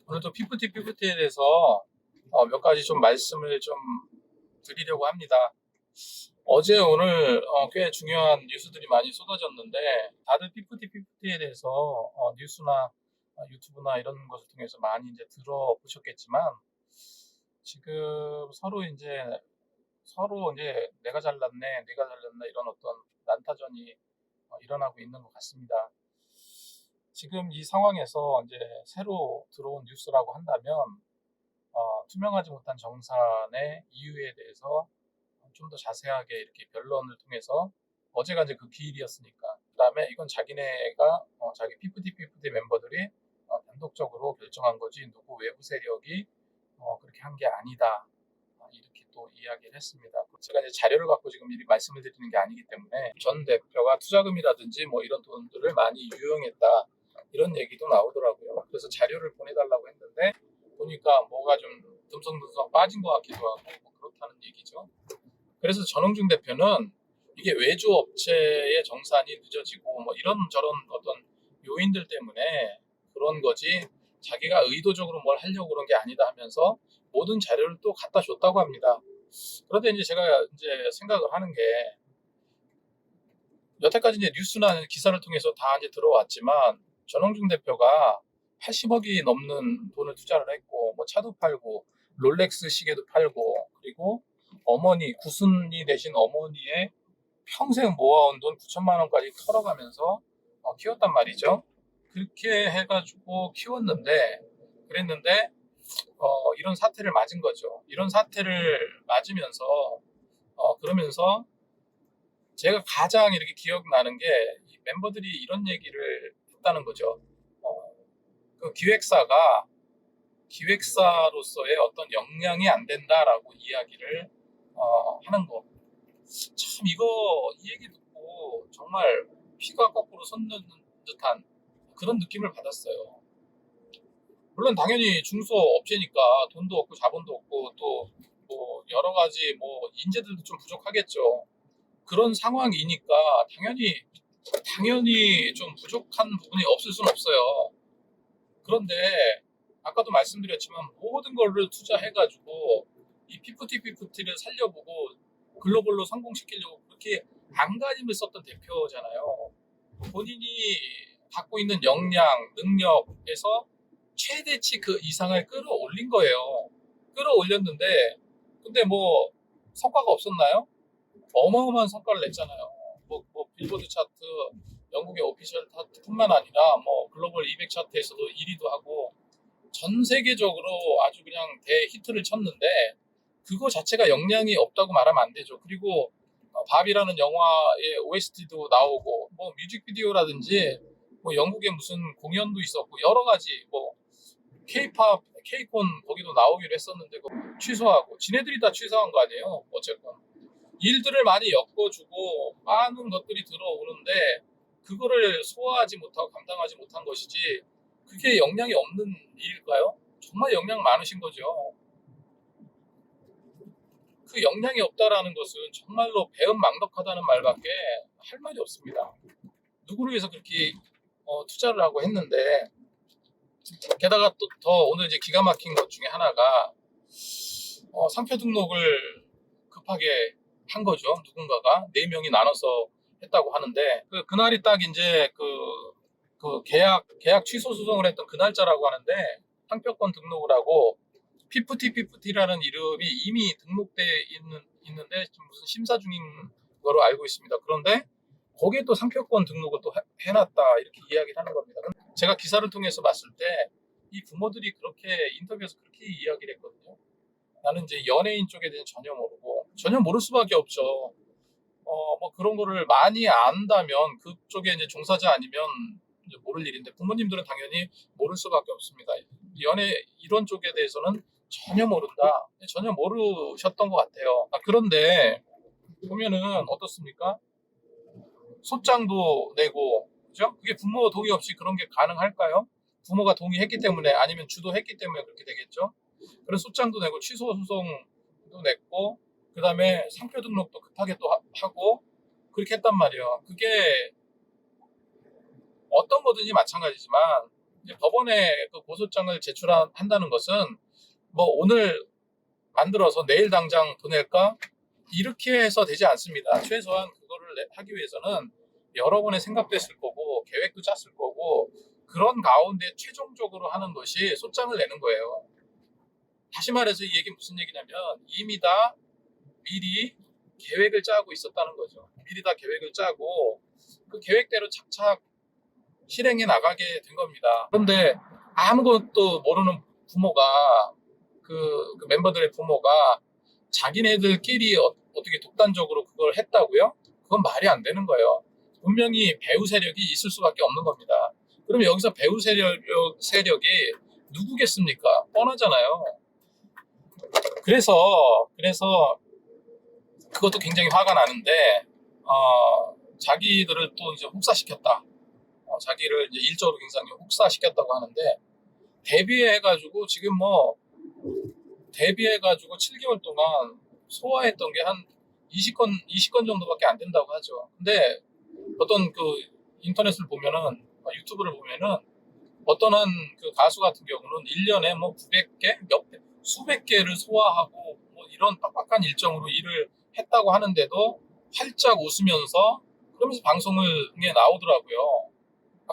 오늘도 피프티에 대해서 몇 가지 좀 말씀을 좀 드리려고 합니다. 어제 오늘 꽤 중요한 뉴스들이 많이 쏟아졌는데 다들 피프티에 대해서 뉴스나 유튜브나 이런 것을 통해서 많이 이제 들어보셨겠지만 지금 서로 이제 내가 잘났네, 내가 잘났나 이런 어떤 난타전이 일어나고 있는 것 같습니다. 지금 이 상황에서 이제 새로 들어온 뉴스라고 한다면 투명하지 못한 정산의 이유에 대해서 좀 더 자세하게 이렇게 변론을 통해서 어제가 이제 그 기일이었으니까 그다음에 이건 자기네가 자기 피프티 멤버들이 단독적으로 결정한 거지 누구 외부 세력이 그렇게 한 게 아니다 이렇게 또 이야기를 했습니다. 제가 이제 자료를 갖고 지금 미리 말씀을 드리는 게 아니기 때문에 전 대표가 투자금이라든지 뭐 이런 돈들을 많이 유용했다 이런 얘기도 나오더라고요. 그래서 자료를 보내달라고 했는데 보니까 뭐가 좀 듬성듬성 빠진 것 같기도 하고 뭐 그렇다는 얘기죠. 그래서 전홍준 대표는 이게 외주 업체의 정산이 늦어지고 뭐 이런저런 어떤 요인들 때문에 그런 거지 자기가 의도적으로 뭘 하려고 그런 게 아니다 하면서 모든 자료를 또 갖다 줬다고 합니다. 그런데 이제 제가 이제 생각을 하는 게 여태까지 이제 뉴스나 기사를 통해서 다 이제 들어왔지만 전홍준 대표가 80억이 넘는 돈을 투자를 했고 뭐 차도 팔고 롤렉스 시계도 팔고 그리고 어머니 구순이 되신 어머니의 평생 모아온 돈 9천만 원까지 털어가면서 키웠단 말이죠. 그렇게 해가지고 키웠는데 그랬는데 이런 사태를 맞은 거죠. 이런 사태를 맞으면서 그러면서 제가 가장 이렇게 기억나는 게 멤버들이 이런 얘기를 했다는 거죠. 그 기획사로서의 어떤 역량이 안 된다라고 이야기를 하는 거. 참 이 얘기 듣고 정말 피가 거꾸로 솟는 듯한 그런 느낌을 받았어요. 물론 당연히 중소업체니까 돈도 없고 자본도 없고 또 뭐 여러 가지 뭐 인재들도 좀 부족하겠죠. 그런 상황이니까 당연히 좀 부족한 부분이 없을 수는 없어요. 그런데 아까도 말씀드렸지만 모든 거를 투자해가지고 이 피프티를 살려보고 글로벌로 성공시키려고 그렇게 안간힘을 썼던 대표잖아요. 본인이 갖고 있는 역량, 능력에서 최대치 그 이상을 끌어올린 거예요. 끌어올렸는데 근데 뭐 성과가 없었나요? 어마어마한 성과를 냈잖아요. 뭐 빌보드 차트, 영국의 오피셜 차트뿐만 아니라 뭐 글로벌 200 차트에서도 1위도 하고 전 세계적으로 아주 그냥 대히트를 쳤는데 그거 자체가 역량이 없다고 말하면 안 되죠. 그리고 밥이라는 영화의 OST도 나오고 뭐 뮤직비디오라든지 뭐 영국의 무슨 공연도 있었고 여러 가지 뭐 K-팝, K-콘 거기도 나오기로 했었는데 그거 취소하고 지네들이 다 취소한 거 아니에요. 어쨌건 일들을 많이 엮어주고 많은 것들이 들어오는데 그거를 소화하지 못하고 감당하지 못한 것이지 그게 역량이 없는 일일까요? 정말 역량 많으신 거죠. 그 역량이 없다라는 것은 정말로 배은망덕하다는 말밖에 할 말이 없습니다. 누구를 위해서 그렇게 투자를 하고 했는데 게다가 또 더 오늘 이제 기가 막힌 것 중에 하나가 상표 등록을 급하게 한 거죠. 누군가가 4명이 나눠서 했다고 하는데 그날이 딱 이제 그 계약 취소 소송을 했던 그 날짜라고 하는데 상표권 등록을 하고 피프티라는 이름이 이미 등록돼 있는데 지금 무슨 심사 중인 거로 알고 있습니다. 그런데 거기에 또 상표권 등록을 또 해놨다 이렇게 이야기를 하는 겁니다. 제가 기사를 통해서 봤을 때 이 부모들이 그렇게 인터뷰에서 그렇게 이야기를 했거든요. 나는 이제 연예인 쪽에 대해서 전혀 모를 수밖에 없죠. 뭐 그런 거를 많이 안다면 그쪽에 이제 종사자 아니면 이제 모를 일인데 부모님들은 당연히 모를 수밖에 없습니다. 이런 쪽에 대해서는 전혀 모른다. 전혀 모르셨던 것 같아요. 그런데 보면은 어떻습니까? 소장도 내고, 그죠? 그게 부모 동의 없이 그런 게 가능할까요? 부모가 동의했기 때문에 아니면 주도했기 때문에 그렇게 되겠죠. 그런 소장도 내고 취소 소송도 냈고 그 다음에 상표 등록도 급하게 또 하고 그렇게 했단 말이에요. 그게 어떤 거든지 마찬가지지만 이제 법원에 그 고소장을 제출한다는 것은 뭐 오늘 만들어서 내일 당장 보낼까? 이렇게 해서 되지 않습니다. 최소한 그거를 하기 위해서는 여러 번의 생각도 했을 거고 계획도 짰을 거고 그런 가운데 최종적으로 하는 것이 소장을 내는 거예요. 다시 말해서 이 얘기는 무슨 얘기냐면 이미 다 미리 계획을 짜고 있었다는 거죠. 미리 다 계획을 짜고 그 계획대로 착착 실행해 나가게 된 겁니다. 그런데 아무것도 모르는 부모가 그 멤버들의 부모가 자기네들끼리 어떻게 독단적으로 그걸 했다고요? 그건 말이 안 되는 거예요. 분명히 배후 세력이 있을 수밖에 없는 겁니다. 그럼 여기서 배후 세력이 누구겠습니까? 뻔하잖아요. 그래서 그것도 굉장히 화가 나는데 자기들을 또 이제 혹사시켰다. 자기를 이제 일적으로 굉장히 혹사시켰다고 하는데 데뷔해가지고 지금 뭐 데뷔해가지고 7개월 동안 소화했던 게 한 20건 정도밖에 안 된다고 하죠. 근데 어떤 그 인터넷을 보면은 유튜브를 보면은 어떤 한 그 가수 같은 경우는 1년에 뭐 900개, 수백 개를 소화하고 뭐 이런 빡빡한 일정으로 일을 했다고 하는데도 활짝 웃으면서 그러면서 방송에 나오더라고요.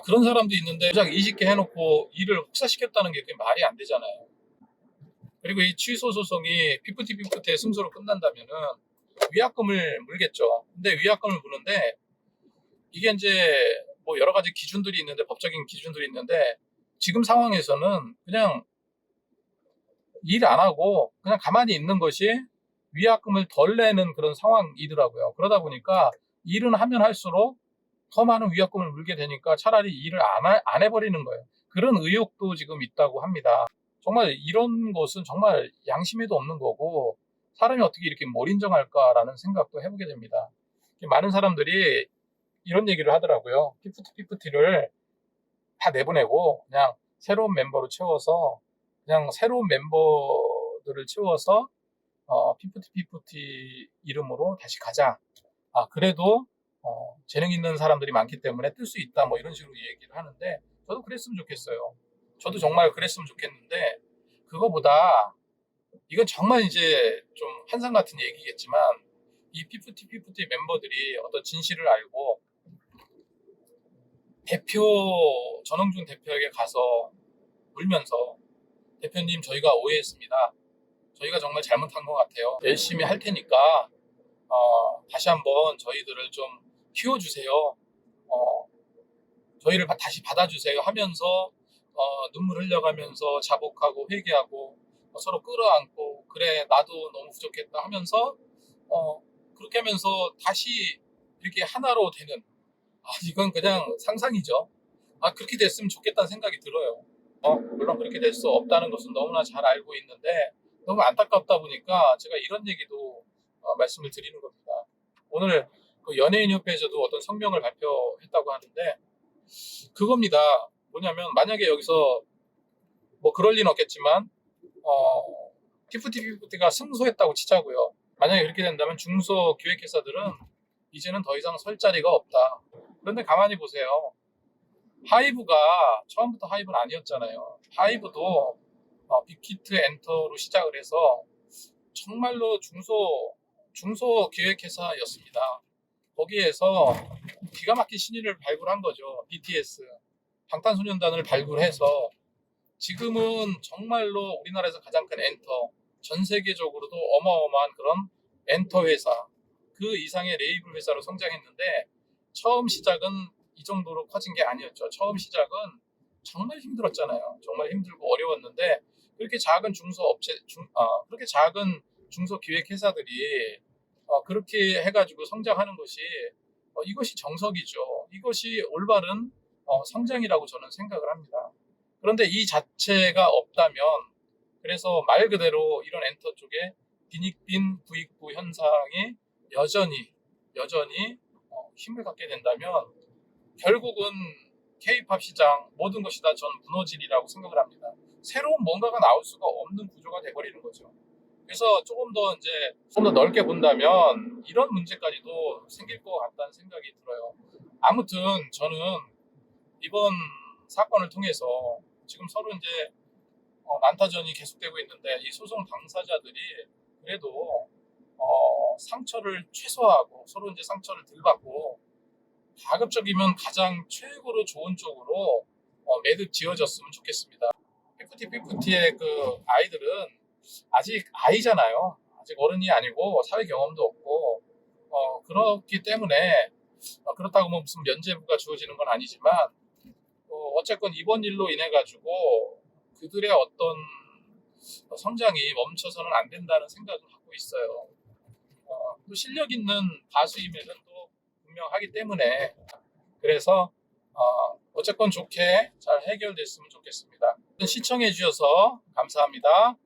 그런 사람도 있는데 고작 20개 해놓고 일을 혹사시켰다는 게 그게 말이 안 되잖아요. 그리고 이 취소 소송이 피프티피프티의 승소로 끝난다면은 위약금을 물겠죠. 근데 위약금을 무는데 이게 이제 뭐 여러 가지 기준들이 있는데 법적인 기준들이 있는데 지금 상황에서는 그냥 일 안 하고 그냥 가만히 있는 것이 위약금을 덜 내는 그런 상황이더라고요. 그러다 보니까 일은 하면 할수록 더 많은 위약금을 물게 되니까 차라리 일을 안 해버리는 거예요. 그런 의혹도 지금 있다고 합니다. 정말 이런 것은 정말 양심에도 없는 거고 사람이 어떻게 이렇게 몰인정할까라는 생각도 해보게 됩니다. 많은 사람들이 이런 얘기를 하더라고요. 피프티피프티를 다 내보내고 그냥 새로운 멤버로 채워서 그냥 새로운 멤버들을 채워서 피프티피프티 이름으로 다시 가자. 그래도 재능 있는 사람들이 많기 때문에 뜰 수 있다. 뭐 이런 식으로 얘기를 하는데 저도 그랬으면 좋겠어요. 저도 정말 그랬으면 좋겠는데 그거보다 이건 정말 이제 좀 환상 같은 얘기겠지만 이 피프티피프티 멤버들이 어떤 진실을 알고 전홍준 대표에게 가서 울면서 대표님 저희가 오해했습니다. 저희가 정말 잘못한 것 같아요. 열심히 할 테니까 다시 한번 저희들을 좀 키워주세요. 저희를 다시 받아주세요 하면서 눈물 흘려가면서 자복하고 회개하고 서로 끌어안고 그래 나도 너무 부족했다 하면서 그렇게 하면서 다시 이렇게 하나로 되는 이건 그냥 상상이죠. 그렇게 됐으면 좋겠다는 생각이 들어요. 물론 그렇게 될 수 없다는 것은 너무나 잘 알고 있는데 너무 안타깝다 보니까 제가 이런 얘기도 말씀을 드리는 겁니다. 오늘 그 연예인협회에서도 어떤 성명을 발표했다고 하는데 그겁니다. 뭐냐면 만약에 여기서 뭐 그럴 리는 없겠지만 피프티피프티가 승소했다고 치자고요. 만약에 그렇게 된다면 중소기획회사들은 이제는 더 이상 설 자리가 없다. 그런데 가만히 보세요. 하이브가 처음부터 하이브는 아니었잖아요. 하이브도 빅히트 엔터로 시작을 해서 정말로 중소기획회사였습니다. 거기에서 기가 막힌 신인을 발굴한 거죠. BTS, 방탄소년단을 발굴해서 지금은 정말로 우리나라에서 가장 큰 엔터, 전 세계적으로도 어마어마한 그런 엔터 회사, 그 이상의 레이블 회사로 성장했는데 처음 시작은 이 정도로 커진 게 아니었죠. 처음 시작은 정말 힘들었잖아요. 정말 힘들고 어려웠는데 그렇게 작은 그렇게 작은 중소기획회사들이 그렇게 해가지고 성장하는 것이 이것이 정석이죠. 이것이 올바른 성장이라고 저는 생각을 합니다. 그런데 이 자체가 없다면 그래서 말 그대로 이런 엔터 쪽에 빈익빈 부익부 현상이 여전히 힘을 갖게 된다면 결국은 K-팝 시장 모든 것이 다 전 무너지리라고 생각을 합니다. 새로운 뭔가가 나올 수가 없는 구조가 돼버리는 거죠. 그래서 조금 더 넓게 본다면 이런 문제까지도 생길 것 같다는 생각이 들어요. 아무튼 저는 이번 사건을 통해서 지금 서로 이제 난타전이 계속되고 있는데 이 소송 당사자들이 그래도 상처를 최소화하고 서로 이제 상처를 덜 받고 가급적이면 가장 최고로 좋은 쪽으로 매듭 지어졌으면 좋겠습니다. 피프티의 그 아이들은 아직 아이잖아요. 아직 어른이 아니고 사회 경험도 없고 그렇기 때문에 그렇다고 뭐 무슨 면죄부가 주어지는 건 아니지만 어쨌건 이번 일로 인해 가지고 그들의 어떤 성장이 멈춰서는 안 된다는 생각을 하고 있어요. 또 실력 있는 가수임에는 또 분명하기 때문에 그래서 어쨌건 좋게 잘 해결됐으면 좋겠습니다. 시청해 주셔서 감사합니다.